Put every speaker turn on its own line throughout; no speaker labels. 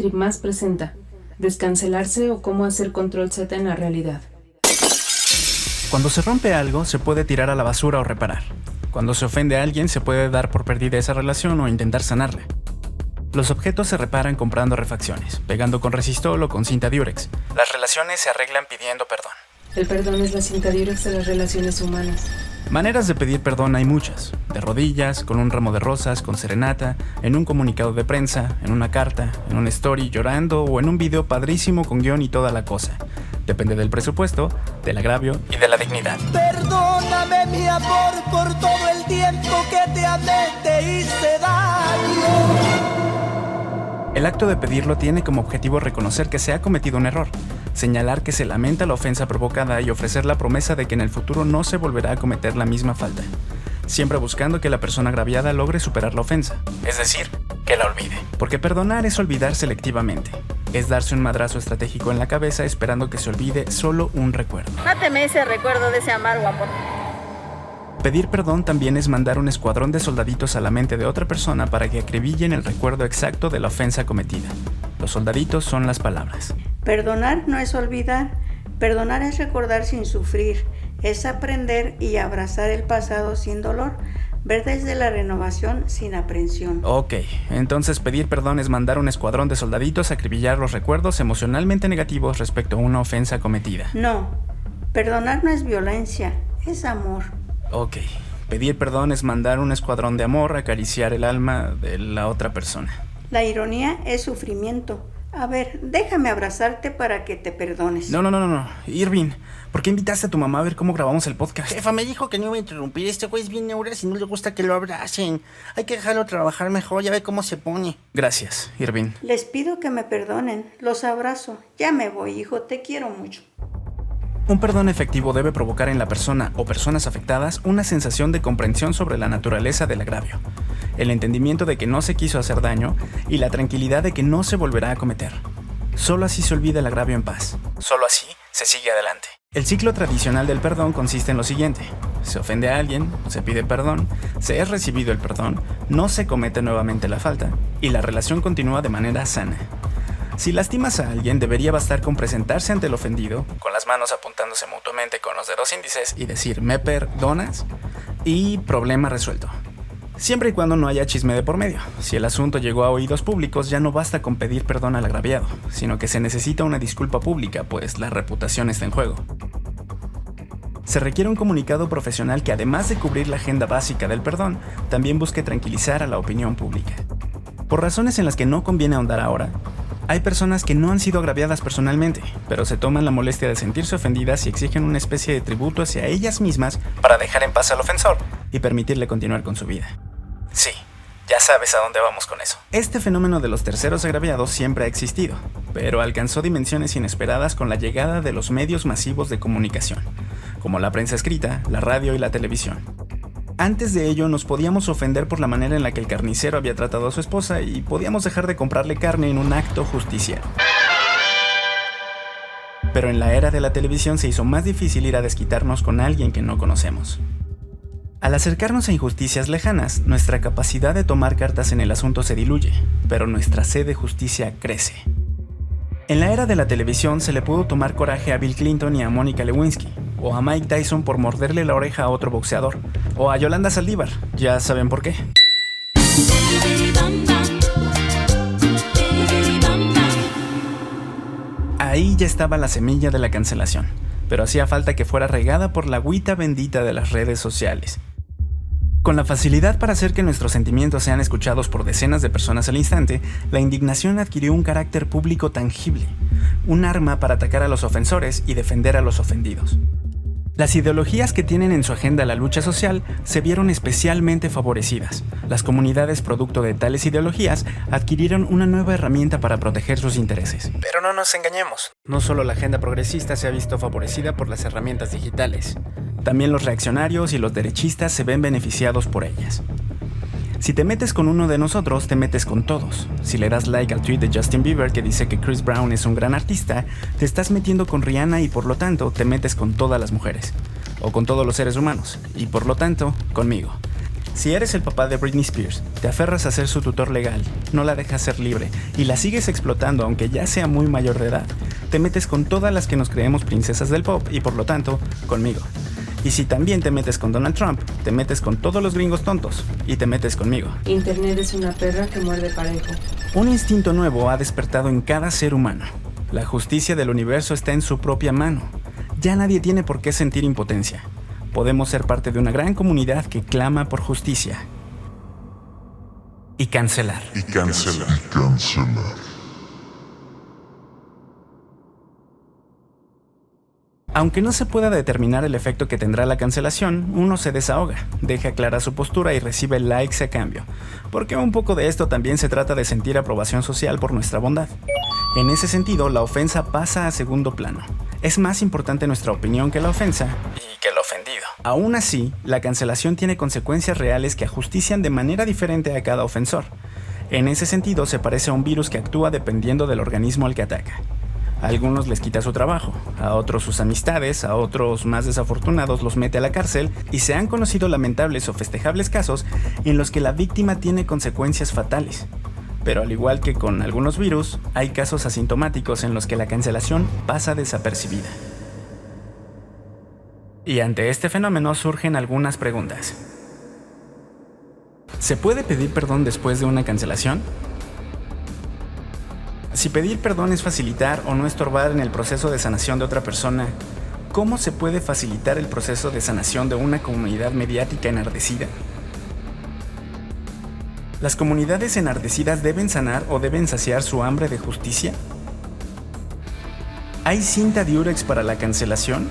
Trip Más presenta Descancelarse o cómo hacer control Z en la realidad.
Cuando se rompe algo, se puede tirar a la basura o reparar. Cuando se ofende a alguien, se puede dar por perdida esa relación o intentar sanarla. Los objetos se reparan comprando refacciones, pegando con resistol o con cinta diurex. Las relaciones se arreglan pidiendo perdón.
El perdón es la cinta diurex de las relaciones humanas.
Maneras de pedir perdón hay muchas. De rodillas, con un ramo de rosas, con serenata, en un comunicado de prensa, en una carta, en una story llorando o en un video padrísimo con guión y toda la cosa. Depende del presupuesto, del agravio y de la dignidad.
Perdóname, mi amor, por todo el tiempo que te amé, te hice daño.
El acto de pedirlo tiene como objetivo reconocer que se ha cometido un error, señalar que se lamenta la ofensa provocada y ofrecer la promesa de que en el futuro no se volverá a cometer la misma falta, siempre buscando que la persona agraviada logre superar la ofensa, es decir, que la olvide. Porque perdonar es olvidar selectivamente, es darse un madrazo estratégico en la cabeza esperando que se olvide solo un recuerdo.
Máteme ese recuerdo de ese amargo amor.
Pedir perdón también es mandar un escuadrón de soldaditos a la mente de otra persona para que acribillen el recuerdo exacto de la ofensa cometida. Los soldaditos son las palabras.
Perdonar no es olvidar, perdonar es recordar sin sufrir, es aprender y abrazar el pasado sin dolor, ver desde la renovación sin aprensión.
Ok, entonces pedir perdón es mandar un escuadrón de soldaditos a acribillar los recuerdos emocionalmente negativos respecto a una ofensa cometida.
No, perdonar no es violencia, es amor.
Ok, pedir perdón es mandar un escuadrón de amor a acariciar el alma de la otra persona.
La ironía es sufrimiento. A ver, déjame abrazarte para que te perdones.
No. Irving, ¿por qué invitaste a tu mamá a ver cómo grabamos el podcast?
Jefa, me dijo que no iba a interrumpir. Este güey es bien neuras y no le gusta que lo abracen. Hay que dejarlo trabajar mejor, ya ve cómo se pone.
Gracias, Irving.
Les pido que me perdonen, los abrazo. Ya me voy, hijo, te quiero mucho.
Un perdón efectivo debe provocar en la persona o personas afectadas una sensación de comprensión sobre la naturaleza del agravio, el entendimiento de que no se quiso hacer daño y la tranquilidad de que no se volverá a cometer. Solo así se olvida el agravio en paz. Solo así se sigue adelante. El ciclo tradicional del perdón consiste en lo siguiente: se ofende a alguien, se pide perdón, se es recibido el perdón, no se comete nuevamente la falta y la relación continúa de manera sana. Si lastimas a alguien, debería bastar con presentarse ante el ofendido, con las manos apuntándose mutuamente con los dedos índices y decir ¿me perdonas? Y problema resuelto. Siempre y cuando no haya chisme de por medio. Si el asunto llegó a oídos públicos, ya no basta con pedir perdón al agraviado, sino que se necesita una disculpa pública, pues la reputación está en juego. Se requiere un comunicado profesional que, además de cubrir la agenda básica del perdón, también busque tranquilizar a la opinión pública. Por razones en las que no conviene ahondar ahora, hay personas que no han sido agraviadas personalmente, pero se toman la molestia de sentirse ofendidas y exigen una especie de tributo hacia ellas mismas para dejar en paz al ofensor y permitirle continuar con su vida. Sí, ya sabes a dónde vamos con eso. Este fenómeno de los terceros agraviados siempre ha existido, pero alcanzó dimensiones inesperadas con la llegada de los medios masivos de comunicación, como la prensa escrita, la radio y la televisión. Antes de ello nos podíamos ofender por la manera en la que el carnicero había tratado a su esposa y podíamos dejar de comprarle carne en un acto justiciero. Pero en la era de la televisión se hizo más difícil ir a desquitarnos con alguien que no conocemos. Al acercarnos a injusticias lejanas, nuestra capacidad de tomar cartas en el asunto se diluye, pero nuestra sed de justicia crece. En la era de la televisión se le pudo tomar coraje a Bill Clinton y a Mónica Lewinsky, o a Mike Tyson por morderle la oreja a otro boxeador, o a Yolanda Saldívar, ya saben por qué. Ahí ya estaba la semilla de la cancelación, pero hacía falta que fuera regada por la agüita bendita de las redes sociales. Con la facilidad para hacer que nuestros sentimientos sean escuchados por decenas de personas al instante, la indignación adquirió un carácter público tangible, un arma para atacar a los ofensores y defender a los ofendidos. Las ideologías que tienen en su agenda la lucha social se vieron especialmente favorecidas. Las comunidades producto de tales ideologías adquirieron una nueva herramienta para proteger sus intereses. Pero no nos engañemos, no solo la agenda progresista se ha visto favorecida por las herramientas digitales. También los reaccionarios y los derechistas se ven beneficiados por ellas. Si te metes con uno de nosotros, te metes con todos. Si le das like al tweet de Justin Bieber que dice que Chris Brown es un gran artista, te estás metiendo con Rihanna y por lo tanto te metes con todas las mujeres. O con todos los seres humanos. Y por lo tanto, conmigo. Si eres el papá de Britney Spears, te aferras a ser su tutor legal, no la dejas ser libre y la sigues explotando aunque ya sea muy mayor de edad, te metes con todas las que nos creemos princesas del pop y por lo tanto, conmigo. Y si también te metes con Donald Trump, te metes con todos los gringos tontos y te metes conmigo.
Internet es una perra que muerde parejo.
Un instinto nuevo ha despertado en cada ser humano. La justicia del universo está en su propia mano. Ya nadie tiene por qué sentir impotencia. Podemos ser parte de una gran comunidad que clama por justicia. Y cancelar. Aunque no se pueda determinar el efecto que tendrá la cancelación, uno se desahoga, deja clara su postura y recibe likes a cambio, porque un poco de esto también se trata de sentir aprobación social por nuestra bondad. En ese sentido, la ofensa pasa a segundo plano. Es más importante nuestra opinión que la ofensa y que el ofendido. Aún así, la cancelación tiene consecuencias reales que ajustician de manera diferente a cada ofensor. En ese sentido, se parece a un virus que actúa dependiendo del organismo al que ataca. A algunos les quita su trabajo, a otros sus amistades, a otros más desafortunados los mete a la cárcel y se han conocido lamentables o festejables casos en los que la víctima tiene consecuencias fatales. Pero al igual que con algunos virus, hay casos asintomáticos en los que la cancelación pasa desapercibida. Y ante este fenómeno surgen algunas preguntas. ¿Se puede pedir perdón después de una cancelación? Si pedir perdón es facilitar o no estorbar en el proceso de sanación de otra persona, ¿cómo se puede facilitar el proceso de sanación de una comunidad mediática enardecida? ¿Las comunidades enardecidas deben sanar o deben saciar su hambre de justicia? ¿Hay cinta diurex para la cancelación?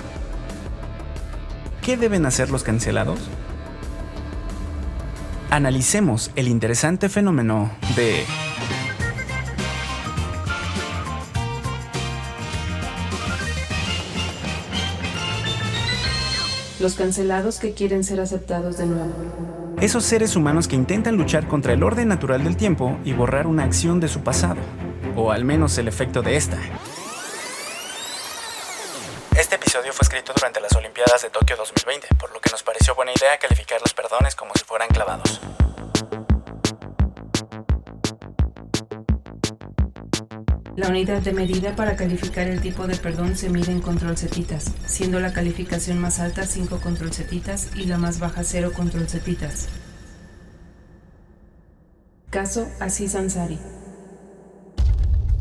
¿Qué deben hacer los cancelados? Analicemos el interesante fenómeno de
Los cancelados que quieren ser aceptados de nuevo.
esos seres humanos que intentan luchar contra el orden natural del tiempo y borrar una acción de su pasado, o al menos el efecto de esta. Este episodio fue escrito durante las Olimpiadas de Tokio 2020, por lo que nos pareció buena idea calificar los perdones como si fueran clavados.
La unidad de medida para calificar el tipo de perdón se mide en control-zetitas, siendo la calificación más alta 5 control-zetitas y la más baja 0 control-zetitas. Caso Aziz Ansari.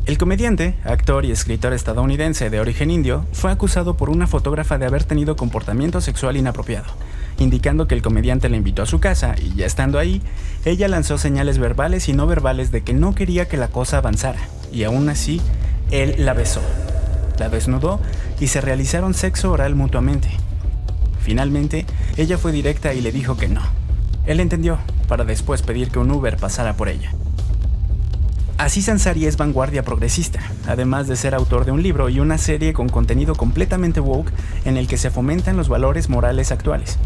El comediante, actor y escritor estadounidense de origen indio fue acusado por una fotógrafa de haber tenido comportamiento sexual inapropiado, indicando que el comediante la invitó a su casa y ya estando ahí, ella lanzó señales verbales y no verbales de que no quería que la cosa avanzara, y aún así, él la besó, la desnudó y se realizaron sexo oral mutuamente. Finalmente, ella fue directa y le dijo que no. Él entendió, para después pedir que un Uber pasara por ella. Aziz Ansari es vanguardia progresista, además de ser autor de un libro y una serie con contenido completamente woke en el que se fomentan los valores morales actuales.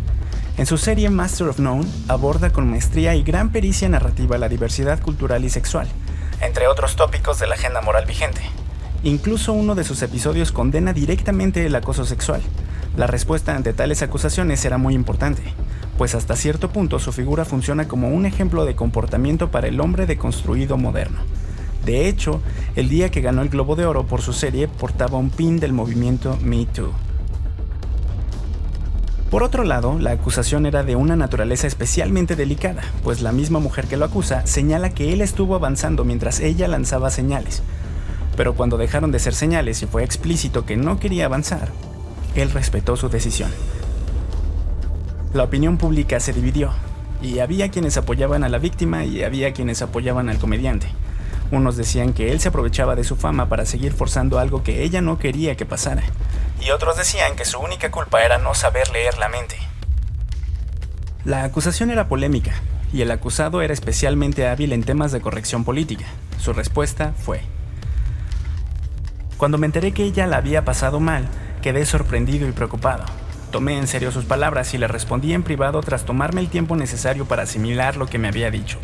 En su serie Master of None aborda con maestría y gran pericia narrativa la diversidad cultural y sexual, entre otros tópicos de la agenda moral vigente. Incluso uno de sus episodios condena directamente el acoso sexual. La respuesta ante tales acusaciones era muy importante, pues hasta cierto punto su figura funciona como un ejemplo de comportamiento para el hombre deconstruido moderno. De hecho, el día que ganó el Globo de Oro por su serie portaba un pin del movimiento Me Too. Por otro lado, la acusación era de una naturaleza especialmente delicada, pues la misma mujer que lo acusa señala que él estuvo avanzando mientras ella lanzaba señales. Pero cuando dejaron de ser señales y fue explícito que no quería avanzar, él respetó su decisión. La opinión pública se dividió, y había quienes apoyaban a la víctima y había quienes apoyaban al comediante. Unos decían que él se aprovechaba de su fama para seguir forzando algo que ella no quería que pasara, y otros decían que su única culpa era no saber leer la mente. La acusación era polémica, y el acusado era especialmente hábil en temas de corrección política. Su respuesta fue: cuando me enteré que ella la había pasado mal, quedé sorprendido y preocupado. Tomé en serio sus palabras y le respondí en privado tras tomarme el tiempo necesario para asimilar lo que me había dicho.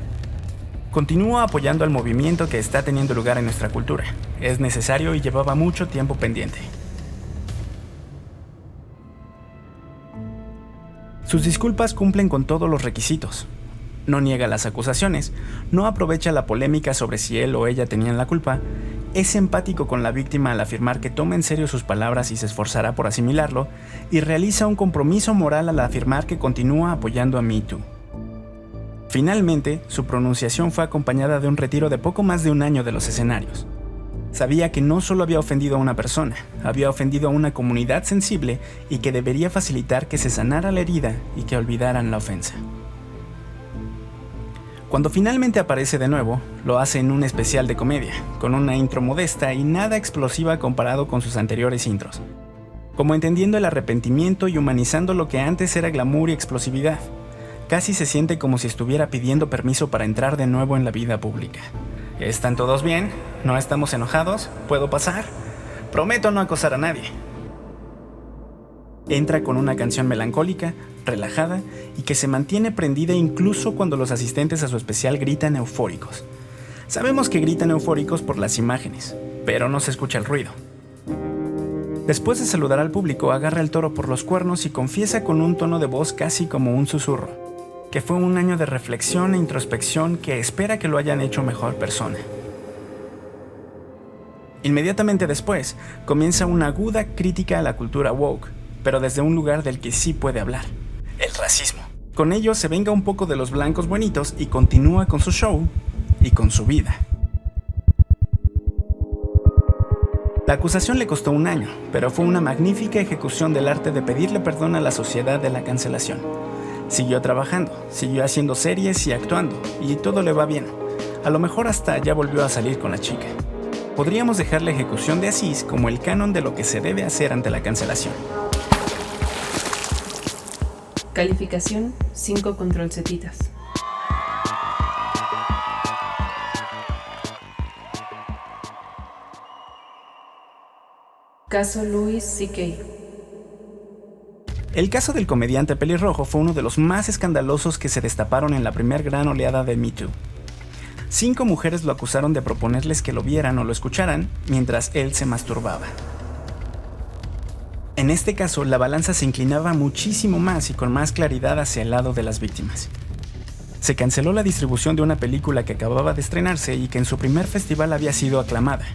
Continúo apoyando al movimiento que está teniendo lugar en nuestra cultura. Es necesario y llevaba mucho tiempo pendiente. Sus disculpas cumplen con todos los requisitos. No niega las acusaciones, no aprovecha la polémica sobre si él o ella tenían la culpa, es empático con la víctima al afirmar que toma en serio sus palabras y se esforzará por asimilarlo, y realiza un compromiso moral al afirmar que continúa apoyando a Me Too. Finalmente, su pronunciación fue acompañada de un retiro de poco más de un año de los escenarios. Sabía que no solo había ofendido a una persona, había ofendido a una comunidad sensible y que debería facilitar que se sanara la herida y que olvidaran la ofensa. Cuando finalmente aparece de nuevo, lo hace en un especial de comedia, con una intro modesta y nada explosiva comparado con sus anteriores intros, como entendiendo el arrepentimiento y humanizando lo que antes era glamour y explosividad. Casi se siente como si estuviera pidiendo permiso para entrar de nuevo en la vida pública. ¿Están todos bien? ¿No estamos enojados? ¿Puedo pasar? Prometo no acosar a nadie. Entra con una canción melancólica, relajada y que se mantiene prendida incluso cuando los asistentes a su especial gritan eufóricos. Sabemos que gritan eufóricos por las imágenes, pero no se escucha el ruido. Después de saludar al público, agarra el toro por los cuernos y confiesa con un tono de voz casi como un susurro, que fue un año de reflexión e introspección que espera que lo hayan hecho mejor persona. Inmediatamente después, comienza una aguda crítica a la cultura woke, pero desde un lugar del que sí puede hablar: el racismo. Con ello se venga un poco de los blancos buenitos y continúa con su show y con su vida. La acusación le costó un año, pero fue una magnífica ejecución del arte de pedirle perdón a la sociedad de la cancelación. Siguió trabajando, siguió haciendo series y actuando, y todo le va bien. A lo mejor hasta ya volvió a salir con la chica. Podríamos dejar la ejecución de Aziz como el canon de lo que se debe hacer ante la cancelación.
Calificación 5 control setitas. Caso Louis C.K.
El caso del comediante pelirrojo fue uno de los más escandalosos que se destaparon en la primer gran oleada de Me Too. 5 mujeres lo acusaron de proponerles que lo vieran o lo escucharan mientras él se masturbaba. En este caso, la balanza se inclinaba muchísimo más y con más claridad hacia el lado de las víctimas. Se canceló la distribución de una película que acababa de estrenarse y que en su primer festival había sido aclamada.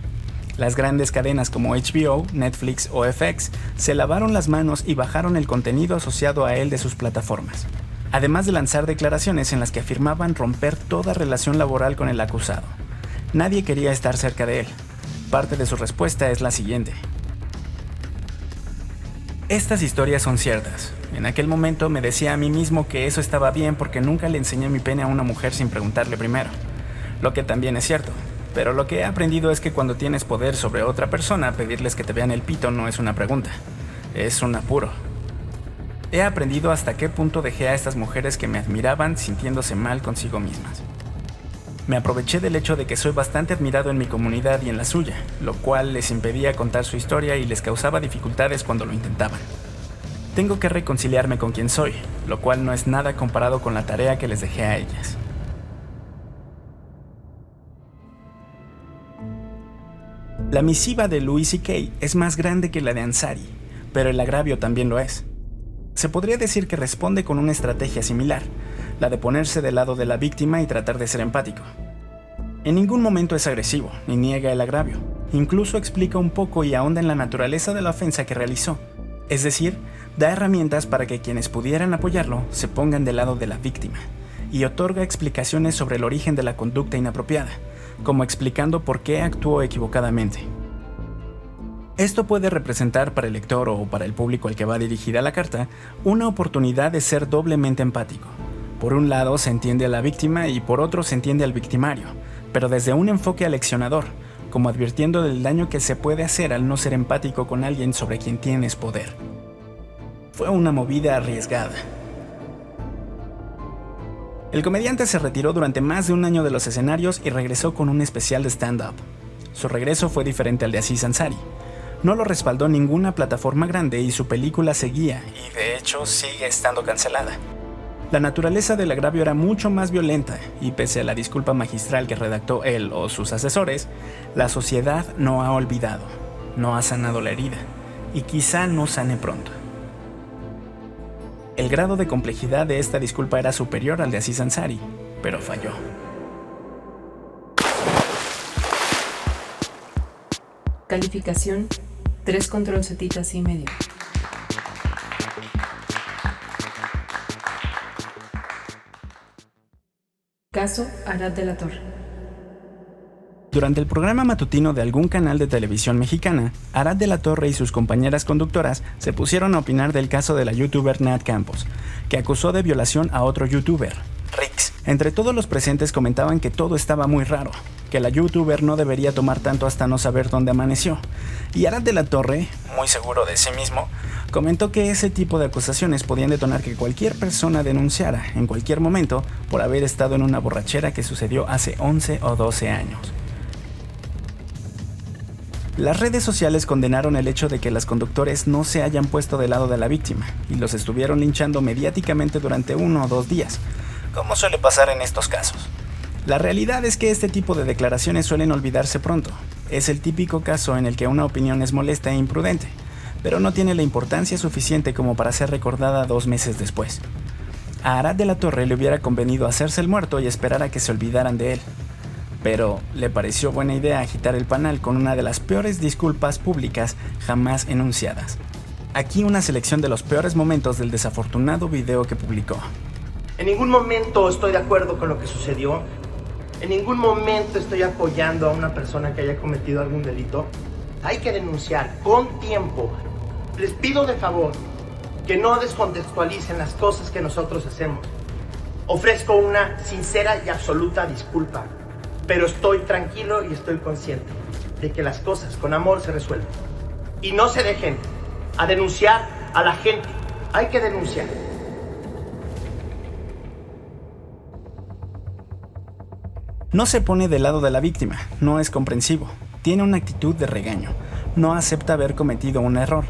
Las grandes cadenas como HBO, Netflix o FX se lavaron las manos y bajaron el contenido asociado a él de sus plataformas, además de lanzar declaraciones en las que afirmaban romper toda relación laboral con el acusado. Nadie quería estar cerca de él. Parte de su respuesta es la siguiente: estas historias son ciertas. En aquel momento me decía a mí mismo que eso estaba bien porque nunca le enseñé mi pene a una mujer sin preguntarle primero, lo que también es cierto. Pero lo que he aprendido es que cuando tienes poder sobre otra persona, pedirles que te vean el pito no es una pregunta, es un apuro. He aprendido hasta qué punto dejé a estas mujeres que me admiraban sintiéndose mal consigo mismas. Me aproveché del hecho de que soy bastante admirado en mi comunidad y en la suya, lo cual les impedía contar su historia y les causaba dificultades cuando lo intentaban. Tengo que reconciliarme con quien soy, lo cual no es nada comparado con la tarea que les dejé a ellas. La misiva de Louis C.K. es más grande que la de Ansari, pero el agravio también lo es. Se podría decir que responde con una estrategia similar, la de ponerse del lado de la víctima y tratar de ser empático. En ningún momento es agresivo, ni niega el agravio. Incluso explica un poco y ahonda en la naturaleza de la ofensa que realizó. Es decir, da herramientas para que quienes pudieran apoyarlo se pongan del lado de la víctima, y otorga explicaciones sobre el origen de la conducta inapropiada, como explicando por qué actuó equivocadamente. Esto puede representar para el lector o para el público al que va dirigida la carta una oportunidad de ser doblemente empático. Por un lado se entiende a la víctima y por otro se entiende al victimario, pero desde un enfoque aleccionador, como advirtiendo del daño que se puede hacer al no ser empático con alguien sobre quien tienes poder. Fue una movida arriesgada. El comediante se retiró durante más de un año de los escenarios y regresó con un especial de stand-up. Su regreso fue diferente al de Aziz Ansari. No lo respaldó ninguna plataforma grande y su película seguía, y de hecho sigue estando cancelada. La naturaleza del agravio era mucho más violenta, y pese a la disculpa magistral que redactó él o sus asesores, la sociedad no ha olvidado, no ha sanado la herida, y quizá no sane pronto. El grado de complejidad de esta disculpa era superior al de Aziz Ansari, pero falló.
Calificación 3 controlcetitas y medio. Caso Arad de la Torre.
Durante el programa matutino de algún canal de televisión mexicana, Arad de la Torre y sus compañeras conductoras se pusieron a opinar del caso de la youtuber Nat Campos, que acusó de violación a otro youtuber, Rix. Entre todos los presentes comentaban que todo estaba muy raro, que la youtuber no debería tomar tanto hasta no saber dónde amaneció. Y Arad de la Torre, muy seguro de sí mismo, comentó que ese tipo de acusaciones podían detonar que cualquier persona denunciara en cualquier momento por haber estado en una borrachera que sucedió hace 11 o 12 años. Las redes sociales condenaron el hecho de que los conductores no se hayan puesto del lado de la víctima y los estuvieron linchando mediáticamente durante 1 o 2 días, como suele pasar en estos casos. La realidad es que este tipo de declaraciones suelen olvidarse pronto. Es el típico caso en el que una opinión es molesta e imprudente, pero no tiene la importancia suficiente como para ser recordada 2 meses después. A Arad de la Torre le hubiera convenido hacerse el muerto y esperar a que se olvidaran de él. Pero le pareció buena idea agitar el panal con una de las peores disculpas públicas jamás enunciadas. Aquí una selección de los peores momentos del desafortunado video que publicó.
En ningún momento estoy de acuerdo con lo que sucedió. En ningún momento estoy apoyando a una persona que haya cometido algún delito. Hay que denunciar con tiempo. Les pido de favor que no descontextualicen las cosas que nosotros hacemos. Ofrezco una sincera y absoluta disculpa. Pero estoy tranquilo y estoy consciente de que las cosas con amor se resuelven. Y no se dejen a denunciar a la gente. Hay que denunciar.
No se pone del lado de la víctima, no es comprensivo, tiene una actitud de regaño, no acepta haber cometido un error,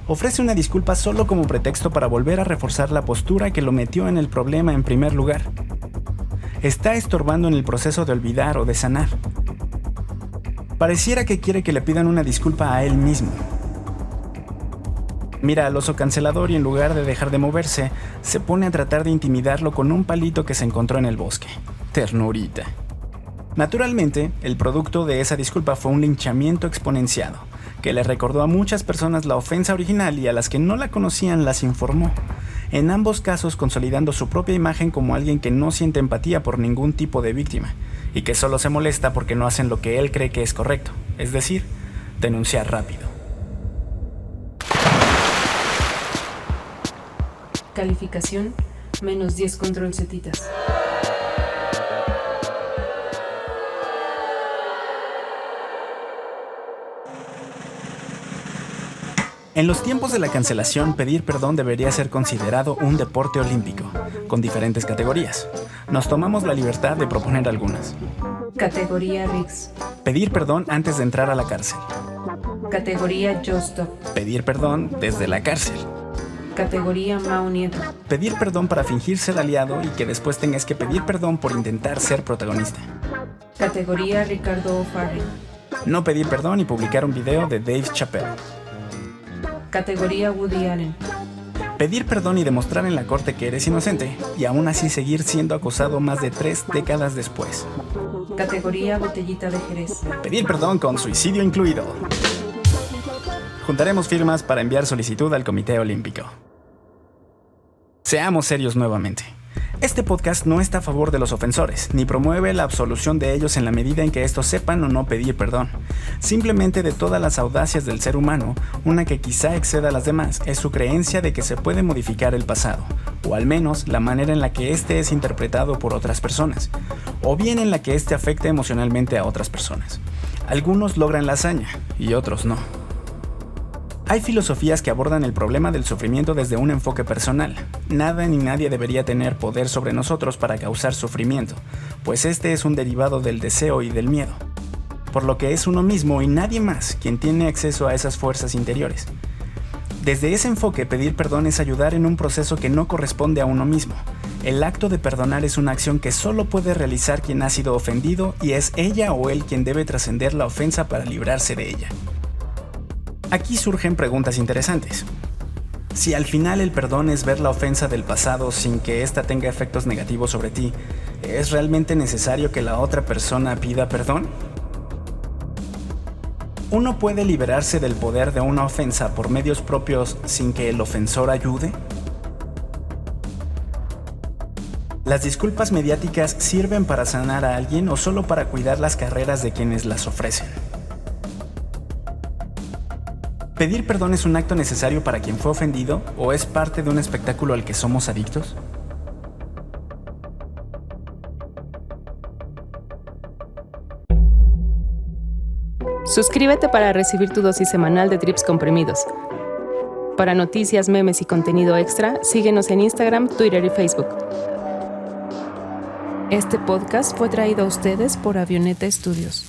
ofrece una disculpa solo como pretexto para volver a reforzar la postura que lo metió en el problema en primer lugar. Está estorbando en el proceso de olvidar o de sanar. Pareciera que quiere que le pidan una disculpa a él mismo. Mira al oso cancelador y en lugar de dejar de moverse, se pone a tratar de intimidarlo con un palito que se encontró en el bosque. Ternurita. Naturalmente, el producto de esa disculpa fue un linchamiento exponenciado, que le recordó a muchas personas la ofensa original y a las que no la conocían las informó. En ambos casos consolidando su propia imagen como alguien que no siente empatía por ningún tipo de víctima y que solo se molesta porque no hacen lo que él cree que es correcto, es decir, denunciar rápido.
Calificación menos 10 controlcetitas.
En los tiempos de la cancelación, pedir perdón debería ser considerado un deporte olímpico, con diferentes categorías. Nos tomamos la libertad de proponer algunas.
Categoría Rix.
Pedir perdón antes de entrar a la cárcel.
Categoría Just Stop.
Pedir perdón desde la cárcel.
Categoría Mao Nieto.
Pedir perdón para fingir ser aliado y que después tengas que pedir perdón por intentar ser protagonista.
Categoría Ricardo O'Farrill.
No pedir perdón y publicar un video de Dave Chappelle.
Categoría Woody Allen.
Pedir perdón y demostrar en la corte que eres inocente y aún así seguir siendo acusado más de 3 décadas después.
Categoría Botellita de Jerez.
Pedir perdón con suicidio incluido. Juntaremos firmas para enviar solicitud al Comité Olímpico. Seamos serios nuevamente. Este podcast no está a favor de los ofensores, ni promueve la absolución de ellos en la medida en que estos sepan o no pedir perdón. Simplemente de todas las audacias del ser humano, una que quizá exceda a las demás es su creencia de que se puede modificar el pasado, o al menos la manera en la que éste es interpretado por otras personas, o bien en la que éste afecta emocionalmente a otras personas. Algunos logran la hazaña, y otros no. Hay filosofías que abordan el problema del sufrimiento desde un enfoque personal. Nada ni nadie debería tener poder sobre nosotros para causar sufrimiento, pues este es un derivado del deseo y del miedo. Por lo que es uno mismo y nadie más quien tiene acceso a esas fuerzas interiores. Desde ese enfoque, pedir perdón es ayudar en un proceso que no corresponde a uno mismo. El acto de perdonar es una acción que solo puede realizar quien ha sido ofendido y es ella o él quien debe trascender la ofensa para librarse de ella. Aquí surgen preguntas interesantes. Si al final el perdón es ver la ofensa del pasado sin que ésta tenga efectos negativos sobre ti, ¿es realmente necesario que la otra persona pida perdón? ¿Uno puede liberarse del poder de una ofensa por medios propios sin que el ofensor ayude? ¿Las disculpas mediáticas sirven para sanar a alguien o solo para cuidar las carreras de quienes las ofrecen? ¿Pedir perdón es un acto necesario para quien fue ofendido o es parte de un espectáculo al que somos adictos?
Suscríbete para recibir tu dosis semanal de Drips comprimidos. Para noticias, memes y contenido extra, síguenos en Instagram, Twitter y Facebook. Este podcast fue traído a ustedes por Avioneta Studios.